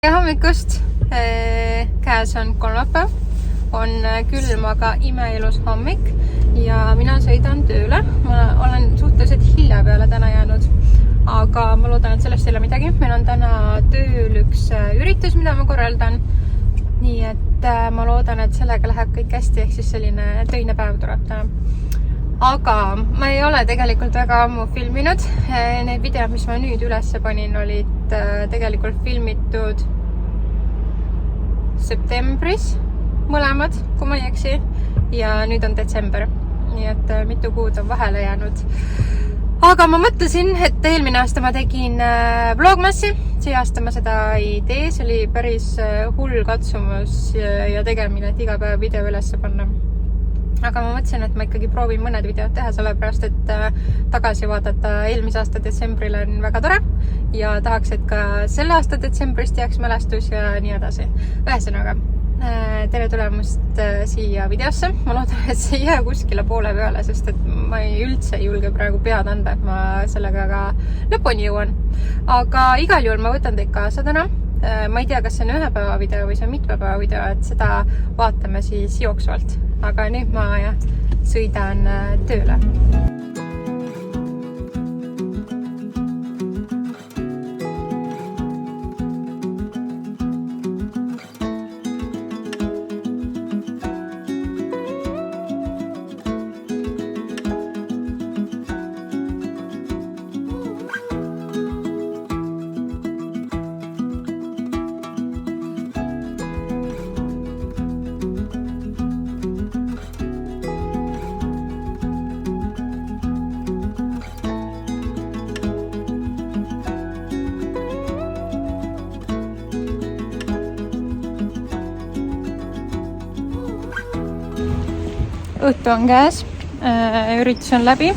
tere hommikust! Käes on kolmapäev, on külm, aga imeilus hommik ja mina sõidan tööle. Ma olen suhteliselt hilja peale täna jäänud, aga ma loodan, et sellest ei ole midagi. Meil on täna tööl üks üritus, mida ma korraldan. Nii et ma loodan, et sellega läheb kõik hästi, ehk siis selline töine päev tuleb täna. Aga ma ei ole tegelikult väga ammu filminud. Need videod, mis ma nüüd üles panin, olid tegelikult filmitud septembris mõlemad, kui ma ei eksi. Ja nüüd on detsember. Nii et mitu kuud on vahele jäänud. Aga ma mõtlesin, et eelmine aasta ma tegin vlogmassi. See aasta ma seda ei tee. See oli päris hull katsumus ja tegemine, et iga päev video üles panna. Aga ma mõtlesin, et ma ikkagi proovin mõned videod teha, sellepärast, et tagasi vaadata eelmise aasta detsembril on väga tore ja tahaks, et ka selle aasta detsembrist jääks mälestus ja nii edasi. Ühesõnaga, tere tulemust siia videosse. Ma loodan, et see ei jää kuskile poole peale, sest et ma üldse ei julge praegu pead anda, et ma sellega ka lõpuni jõuan. Aga igal juhul ma võtan teid kaasa täna. Ma ei tea, kas see on ühe päeva video või see on mitme päeva video, et seda vaatame siis jooksvalt. Aga nüüd ma sõidan tööle. Õhtu on käes, üritus on läbi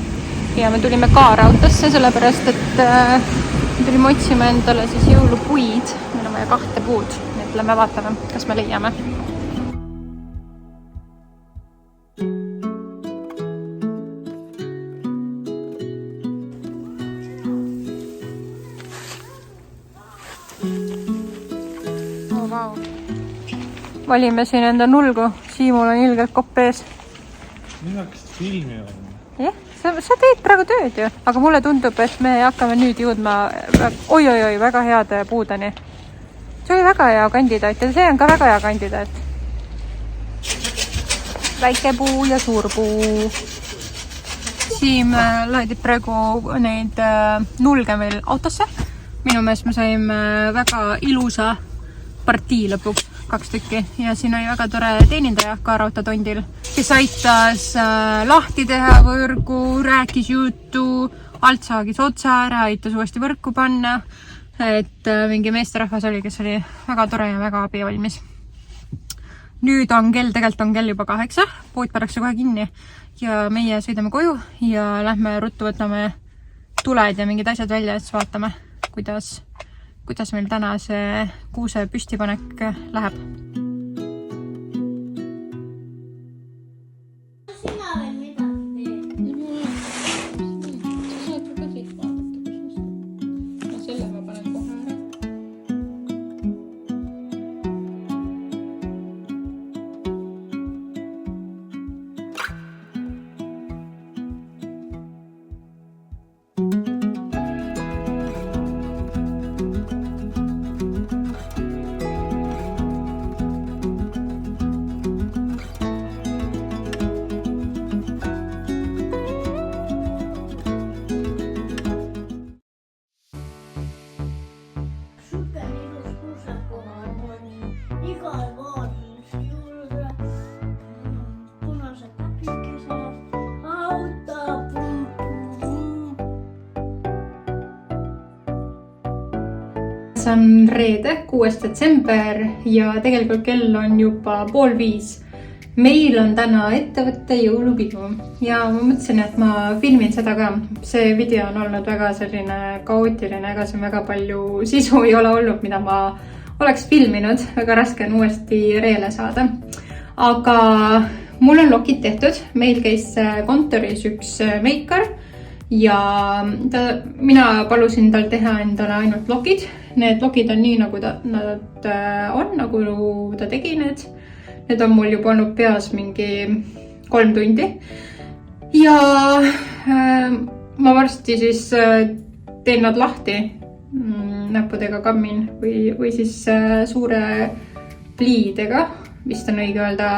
ja me tulime kaarautosse, sellepärast, et me tulime otsima endale siis jõulupuid. Meil on vaja 2 puud, nii et lähme vaatame, kas me leiame. Oh, wow. Valime siin enda nulgu, Siimul on ilgelt kopp ees. Mina hakkasid filmi on. Jah, sa teed praegu tööd ju, aga mulle tundub, et me hakkame nüüd jõudma väga heade puudeni. See oli väga hea kandidaat ja see on ka väga hea kandidaat. Väike puu ja suur puu. Siim laadib praegu neid nulge meil autosse. Minu meelest me saime väga ilusa partii lõpuks, 2 tükki. Ja siin oli väga tore teenindaja kaarautotondil, kes aitas lahti teha võrgu, rääkis juttu, alt saagis otsa ära, aitas uuesti võrku panna. Et mingi meesterahvas oli, kes oli väga tore ja väga abivalmis. Nüüd on tegelikult on kell juba 8, pood pannakse kohe kinni ja meie sõidame koju ja lähme ruttu võtame tuled ja mingid asjad välja, et vaatame, kuidas meil täna see kuuse püstipanek läheb. See on reede, 6. detsember ja tegelikult kell on juba 4:30. Meil on täna ettevõtte jõulupidu ja ma mõtlesin, et ma filmin seda ka. See video on olnud väga selline kaootiline, ega siin väga palju sisu ei ole olnud, mida ma oleks filminud. Väga raske on uuesti reele saada. Aga mul on lokid tehtud. Meil käis kontoris üks meikar ja mina palusin tal teha endale ainult lokid. Need lokid on nii, nagu nad on, nagu ta tegi need. Need on mul juba olnud peas mingi 3 tundi. Ja ma varsti siis teen nad lahti, näppudega kammin või siis suure pliidega, vist on õige öelda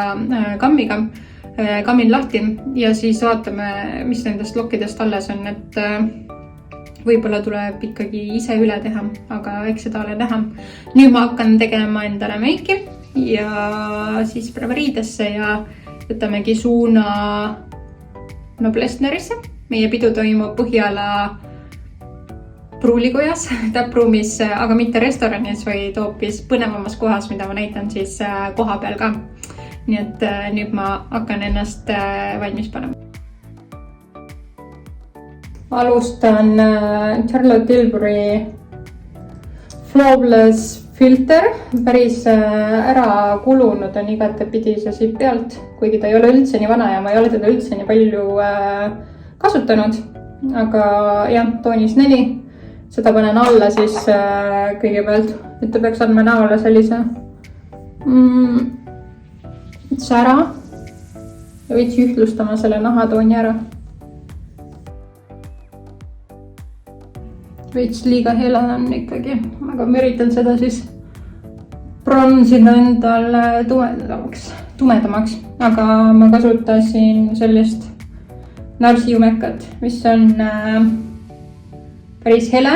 kammiga, kammin lahti ja siis vaatame, mis nendest lokkidest alles on, et võib-olla tuleb ikkagi ise üle teha, aga eks seda ole näha. Nüüd ma hakkan tegema endale meiki ja siis paneme riidesse ja võtamegi suuna Noblessnerisse. Meie pidu toimub Põhjala pruulikojas, täppruumis, aga mitte restoranis, vaid hoopis põnevamas kohas, mida ma näitan siis koha peal ka. Nii et nüüd ma hakkan ennast valmis panema. Alustan Charlotte Tilbury Flawless Filter. Päris ära kulunud on igatepidi see siit pealt, kuigi ta ei ole üldse nii vana ja ma ei ole teda üldse nii palju kasutanud. Aga jah, toonis 4. Seda panen alla siis kõigepealt, et ta peaks andma näole sellise sära ja võiks ühtlustama selle nahatooni ära. Veits liiga hele on ikkagi, aga ma üritan seda siis bronsida endal tumedamaks, aga ma kasutasin sellist narsijumekat, mis on päris hele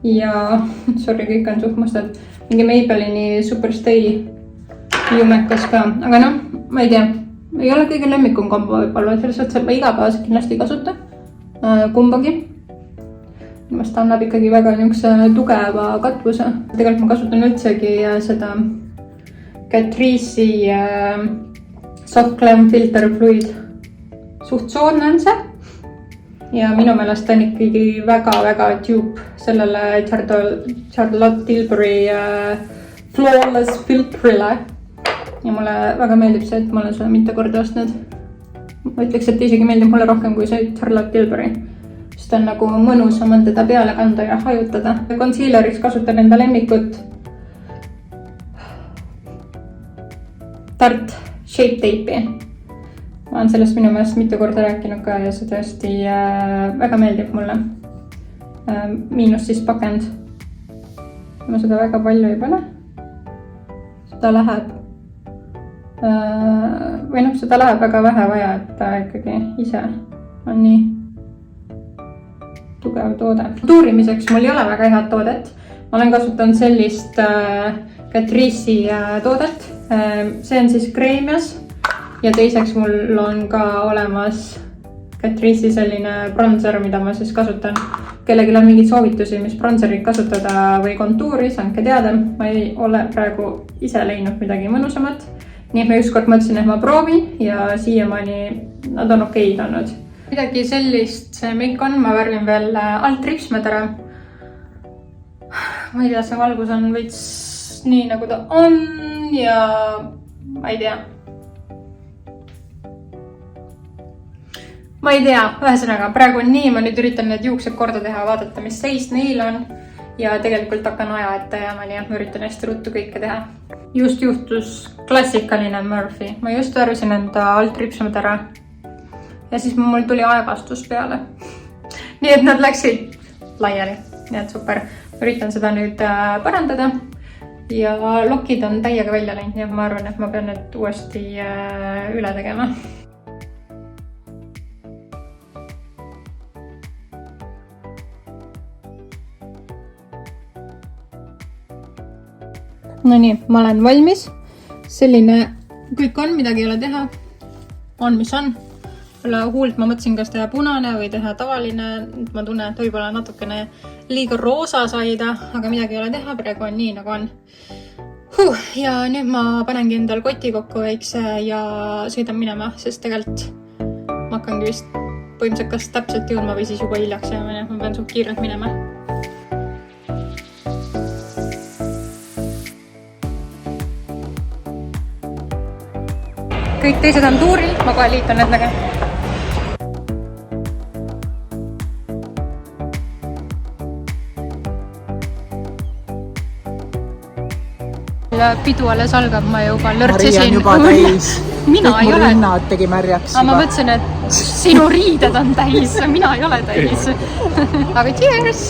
ja sorry, kõik on suht mustad, mingi Maybellini Superstay jumekas ka, aga noh, ma ei tea, ei ole kõige lemmikum kombo võib-olla, selles suhtes, et ma igapäevaselt kindlasti ei kasuta kumbagi. Mast annab ikkagi väga niisuguse tugeva katvuse. Tegelikult ma kasutan üldsegi seda Catrice'i Soft Glam Filter Fluid. Suht soodne on see. Ja minu meelest on ikkagi väga-väga dupe sellele Charlotte Tilbury Flawless Filterile. Ja mulle väga meeldib see, et ma olen seda mitu korda ostnud. Ma ütleks, et isegi meeldib mulle rohkem kui see Charlotte Tilbury. Sest on nagu mõnusam on teda peale kanda ja hajutada. Concealeriks kasutan enda lemmikut Tarte Shape Tape'i. Ma olen sellest minu meelest mitu korda rääkinud ka ja see tõesti väga meeldib mulle. Miinus siis pakend. Ma seda väga palju ei pane. Seda läheb või noh, seda läheb väga vähe vaja, et ta ikkagi ise on nii tugev toode. Tuurimiseks mul ei ole väga head toodet. Ma olen kasutanud sellist Catrice'i toodet. See on siis kreemias ja teiseks mul on ka olemas Catrice'i selline bronzer, mida ma siis kasutan. Kellelgi on mingeid soovitusi, mis bronzerit kasutada või kontuuris, andke teada. Ma ei ole praegu ise leidnud midagi mõnusamat. Nii et ma ükskord mõtlesin, et ma proovin ja siiamaani nad on okeid olnud. Midagi sellist see meik on, ma värvin veel alt ripsmed ära. Ma ei tea, see valgus on veits nii nagu ta on ja ma ei tea. Ma ei tea, ühesõnaga praegu on nii, ma nüüd üritan need juuksed korda teha, vaadata, mis seis neil on ja tegelikult hakkan aja ette jääma, nii et ma üritan hästi ruttu kõike teha. Just juhtus klassikaline Murphy. Ma just värvisin enda alt ripsmed ära. Ja siis mul tuli aegastus peale. Nii et nad läksid laiali. Nii et super. Üritan seda nüüd parandada. Ja lokid on täiega välja läinud. Nii et ma arvan, et ma pean need uuesti üle tegema. No nii, ma olen valmis. Selline kõik on, midagi ei ole teha. On, mis on. Huult ma mõtlesin, kas teha punane või teha tavaline. Ma tunnen, et võib-olla natukene liiga roosa saida, aga midagi ei ole teha. Praegu on nii, nagu on. Ja nüüd ma panengi endal koti kokku väikse ja sõidan minema, sest tegelikult ma hakkangi vist põhimõtteliselt kas täpselt jõudma või siis juba hiljaks jääma. Ma pean suht kiirelt minema. Kõik teised on tuuril, ma kohe liitan nendega. pidu alles algab, ma juba Maria on lörtsesin. juba täis. Mina kõik ei mu ole. rinnad tegi märjaks Aga ma juba. mõtlesin, et sinu riided on täis, mina ei ole täis. Aga cheers!